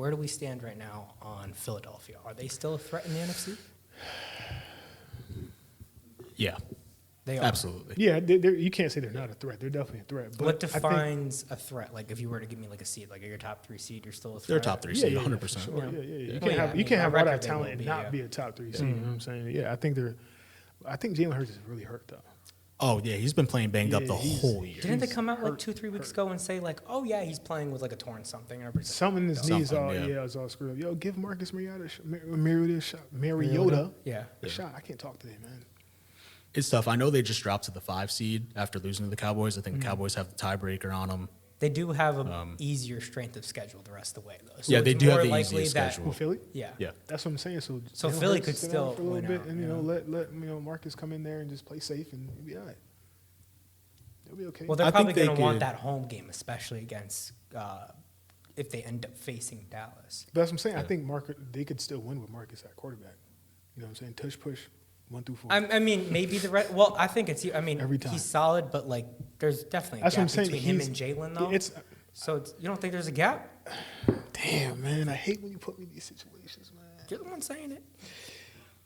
where do we stand right now on Philadelphia? Are they still a threat in the NFC? Yeah. They are. Absolutely. Yeah, you can't say they're not a threat. They're definitely a threat. But What defines a threat? Like, if you were to give me like a seed, like your top 3 seed, you're still a threat. They're a top 3 seed, 100%. For sure. Yeah. You Well, can't yeah, have by all record that they talent will and be, not yeah. be a top 3 seed. You know what I'm saying? Yeah, I think Jalen Hurts is really hurt though. Oh, yeah, he's been playing banged up the he's- whole year. Didn't they come out like 2-3 weeks ago and say like, oh yeah, he's playing with like a torn something? And everybody's like, Something in his knees, Something, yeah. it was all screwed up. Yo, give Marcus Mariota a shot. Mariota yeah. a shot. I can't talk today, man. It's tough. I know they just dropped to the 5 seed after losing to the Cowboys. I think the Cowboys have the tiebreaker on them. They do have a easier strength of schedule the rest of the way though. So Yeah, it's they do have more the likely easiest that- schedule. Well, Philly? Yeah. Yeah. That's what I'm saying. So So Jalen Philly Hurts could sit still out for a little win bit, out, and you know? let Marcus come in there and just play safe, and he'll be all right. They'll be okay. Well, they're I probably think going they to want could- that home game, especially against if they end up facing Dallas. But that's what I'm saying. I think they could still win with Marcus at quarterback. You know what I'm saying? Tush push 1 through 4. I mean, maybe well, I think it's. I mean, Every time. he's solid, but like, there's definitely a That's what I'm gap saying. between him and Jalen, though. So you don't think there's a gap? Damn, man. I hate when you put me in these situations, man. You're the one saying it.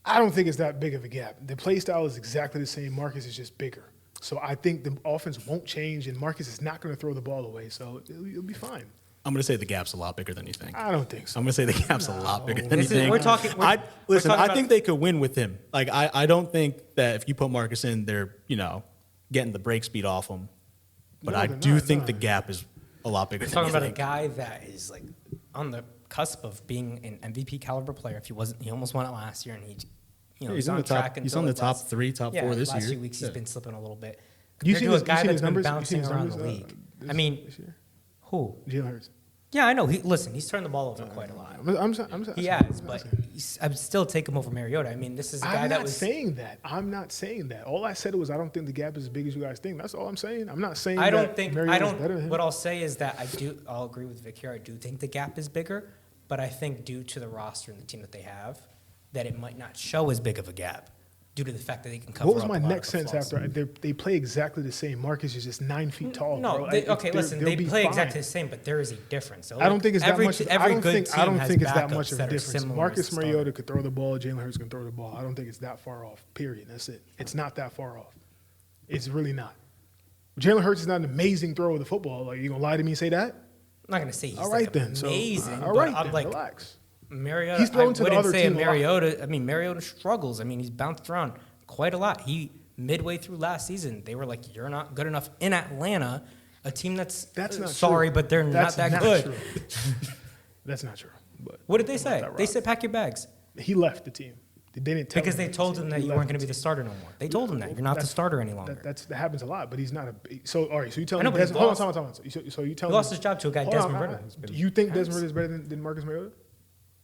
I don't think it's that big of a gap. The play style is exactly the same. Marcus is just bigger. So I think the offense won't change, and Marcus is not going to throw the ball away. So it'll be fine. I'm going to say the gap's a lot bigger than you think. I don't think so. I'm going to say the gap's a lot bigger than you This is- think. we're talking- we're- we're Listen, talking I about- think they could win with him. Like, I don't think that if you put Marcus in, they're, getting the break speed off him. But No, I they're do not, think no. the gap is a lot bigger We're than talking you about a think. guy that is like on the cusp of being an MVP caliber player. If he wasn't, he almost won it last year, and he's He's on on the top. track. He's until on the like top last- 3, top 4 this last year. few weeks he's Yeah. been slipping a little bit. You Compared seen to a his- you guy seen that's his been numbers? You bouncing seen his around the numbers, league. this- I mean, this year? who? Jalen Hurts. Yeah, I know. He's turned the ball over quite a lot. He has, but I'd still take him over Mariota. I mean, this is a guy I'm that not was. saying that. I'm not saying that. All I said was I don't think the gap is as big as you guys think. That's all I'm saying. I'm not saying I don't that think. I Mariota's better than don't. him. What I'll say is that I'll agree with Vic here. I do think the gap is bigger, but I think due to the roster and the team that they have, that it might not show as big of a gap due to the fact that they can cover. What was up my a lot next of the sentence flaws. after? They play exactly the same. Marcus is just 9 feet tall. No, bro. okay, listen. they'll They be play fine. exactly the same, but there is a difference. So I don't think it's that every, much. Every I don't good think. team I don't has think it's that backups much of a that are difference. similar Marcus as the starter. Mariota could throw the ball. Jalen Hurts can throw the ball. I don't think it's that far off. Period. That's it. It's not that far off. It's really not. Jalen Hurts is not an amazing thrower of the football. Like, you gonna lie to me and say that? I'm not gonna say he's All right like then. So, amazing. all but right I'm then. like Relax. Mariota. He's thrown I to the wouldn't other say team a lot. Mariota. I mean, Mariota struggles. I mean, he's bounced around quite a lot. He midway through last season, they were like, "You're not good enough in Atlanta." A team that's Not sorry, true. but they're That's not that good. True. That's not true. But What did they I'm say? not that They rock. said, "Pack your bags," He left the team. They didn't tell because him they that. told him that He you left weren't going to the be the team. starter no more. They told him that you're not the starter any longer. That happens a lot, but he's not a. So all right, so you telling I know, me? but he Hold on, lost. hold on. So you telling He lost me? his job to a guy, Hold on, Desmond hold Ritter. on. who's been Do you think nice. Desmond Ritter is better than Marcus Mariota?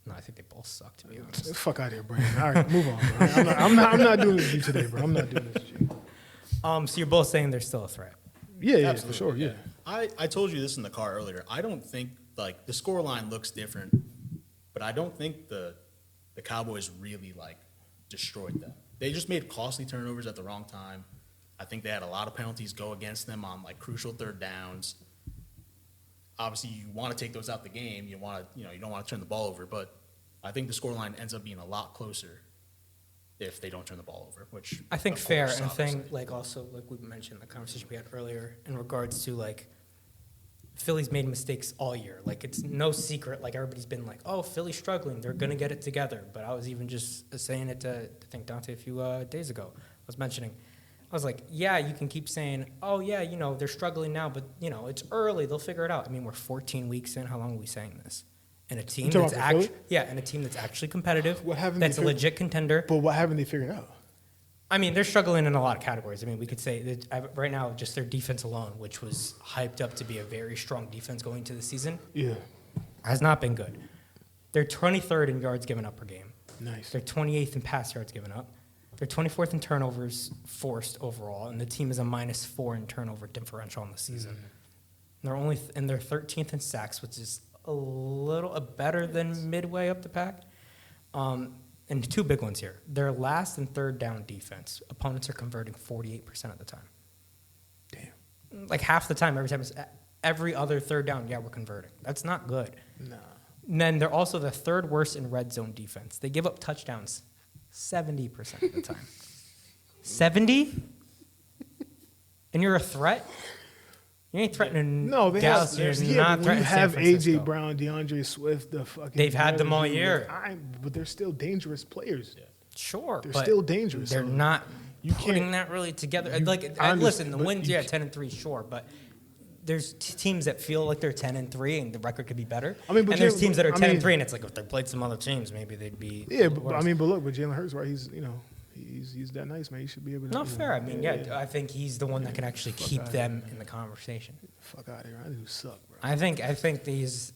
No, I think they both suck, to be Get honest. the fuck out of here, Brandon. All right, move on. Bro. I'm not doing this with you today, bro. I'm not doing this with you. So you're both saying they're still a threat. Yeah, for sure, yeah. I told you this in the car earlier. I don't think, like, the scoreline looks different, but I don't think the Cowboys really, like, destroyed them. They just made costly turnovers at the wrong time. I think they had a lot of penalties go against them on, like, crucial third downs. Obviously, you want to take those out the game. You don't want to turn the ball over, but I think the scoreline ends up being a lot closer if they don't turn the ball over, which I think of fair, course, and obviously. thing like also like we mentioned the conversation we had earlier in regards to like Philly's made mistakes all year. Like it's no secret. Like everybody's been like, oh, Philly's struggling. They're gonna get it together. But I was even just saying it to I think Dante a few days ago. I was mentioning. I was like, yeah, you can keep saying, oh yeah, they're struggling now, but it's early. They'll figure it out. I mean, we're 14 weeks in. How long are we saying this? And a team talking that's about Philly? and a team that's actually competitive. What haven't that's they a legit contender. But what haven't they figured out? I mean, they're struggling in a lot of categories. I mean, we could say that right now, just their defense alone, which was hyped up to be a very strong defense going into the season, Yeah, has not been good. They're 23rd in yards given up per game. nice. They're 28th in pass yards given up. They're 24th in turnovers forced overall, and the team is a -4 in turnover differential on the season. And they're 13th in sacks, which is a little better than midway up the pack. And two big ones here. Their last and third down defense, opponents are converting 48% of the time. Damn. Like half the time, every other third down, yeah, we're converting. That's not good. Nah. And then they're also the third worst in red zone defense. They give up touchdowns 70% of the time. 70? And you're a threat? You ain't threatening No, they Dallas. have. You're Yeah, not but when you threatening San have Francisco. AJ Brown, DeAndre Swift, the fucking. They've had them all year. But they're still dangerous players. Sure, They're but still dangerous, They're so not you putting can't- that really together. you- Like, I listen, the understand, wins, but yeah, you 10-3, sure, but there's teams that feel like they're 10-3 and the record could be better. I mean, but and there's Jalen- teams that are I 10-3 mean- and it's like if they played some other teams, maybe they'd be. Yeah, a little but worse. but look, but Jalen Hurts, right? He's that nice, man. He should be able to. Not you know, fair. I mean, yeah, I think he's the one that can actually keep them in the conversation. Fuck out of here. I do suck, bro. I think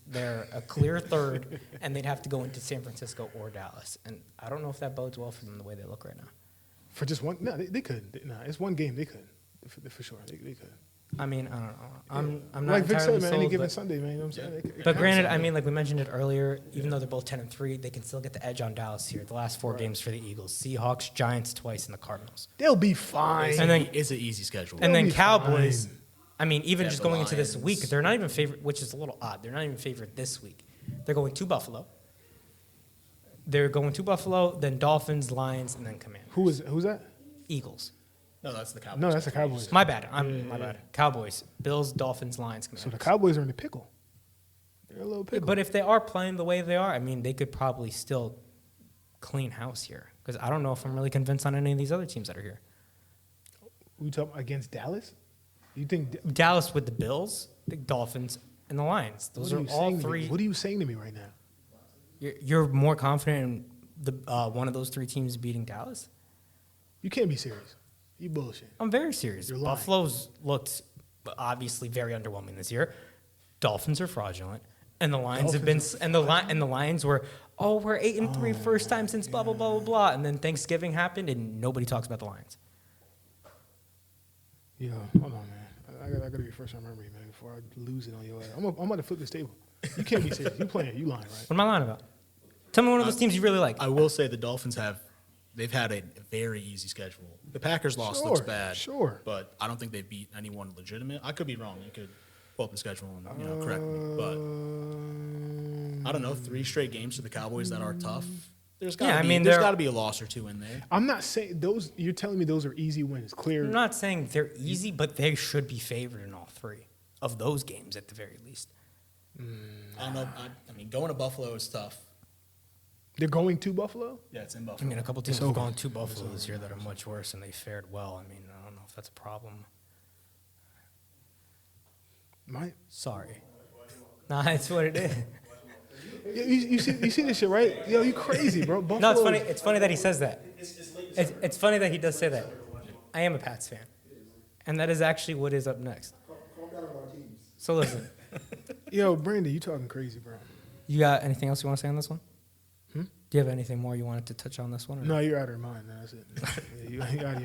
they're a clear third, and they'd have to go into San Francisco or Dallas, and I don't know if that bodes well for them the way they look right now. For just one, no, they could. Nah, it's one game. They could, for sure. They could. I mean, I don't know. I'm not Like Vic entirely said, man, any sold, given but- Sunday, man. You know what I'm saying? But granted, I mean, like we mentioned it earlier, even though they're both 10-3, they can still get the edge on Dallas here. The last 4 games for the Eagles: Seahawks, Giants twice, and the Cardinals. They'll be fine. And then- it's an easy schedule. And then be Cowboys. fine. I mean, even They just have the going into this Lions. week, they're not even favored, which is a little odd. They're not even favored this week. They're going to Buffalo. They're going to Buffalo, then Dolphins, Lions, and then Commanders. Who's that? Eagles. No, that's the Cowboys. No, that's the Cowboys. My bad. My bad. Cowboys, Bills, Dolphins, Lions, So Commanders. the Cowboys are in the pickle. They're a little pickle. But if they are playing the way they are, I mean, they could probably still clean house here. Because I don't know if I'm really convinced on any of these other teams that are here. We talking against Dallas? You think? Dallas with the Bills, the Dolphins, and the Lions. Those are all three. What are you saying to me right now? You're more confident in the one of those 3 teams beating Dallas? You can't be serious. You bullshit. I'm very serious. You're lying. Buffalo's looked obviously very underwhelming this year. Dolphins are fraudulent, and the Lions have been and the Lions were we're 8-3 first time since blah blah blah blah blah, and then Thanksgiving happened and nobody talks about the Lions. Yo, hold on, man. I gotta refresh my memory, man, before I lose it on your ass. I'm about to flip this table. You can't be serious. You playing? You lying, right? What am I lying about? Tell me one of those teams you really like. I will say the Dolphins they've had a very easy schedule. The Packers loss looks bad. Sure. But I don't think they beat anyone legitimate. I could be wrong. You could pull up the schedule and correct me. But I don't know, 3 straight games for the Cowboys that are tough. There's got to be a loss or 2 in there. I'm not saying those. You're telling me those are easy wins, clear. I'm not saying they're easy, but they should be favored in all 3 of those games at the very least. I don't know. I mean, going to Buffalo is tough. They're going to Buffalo. Yeah, it's in I Buffalo. mean, a couple teams It's have over. gone to Buffalo this year that are much worse, and they fared well. I mean, I don't know if that's a problem. Sorry. Nah, it's what it is. You see this shit, right? Yo, you crazy, bro. Buffalo. No, it's funny. It's funny that he says that. It's funny that he does say that. I am a Pats fan, and that is actually what is up next. So listen, Yo, Brandon, you talking crazy, bro? you got anything else you want to say on this one? Do you have anything more you wanted to touch on this one? Or No, you're out of your mind. Man. That's it. Yeah, you out of your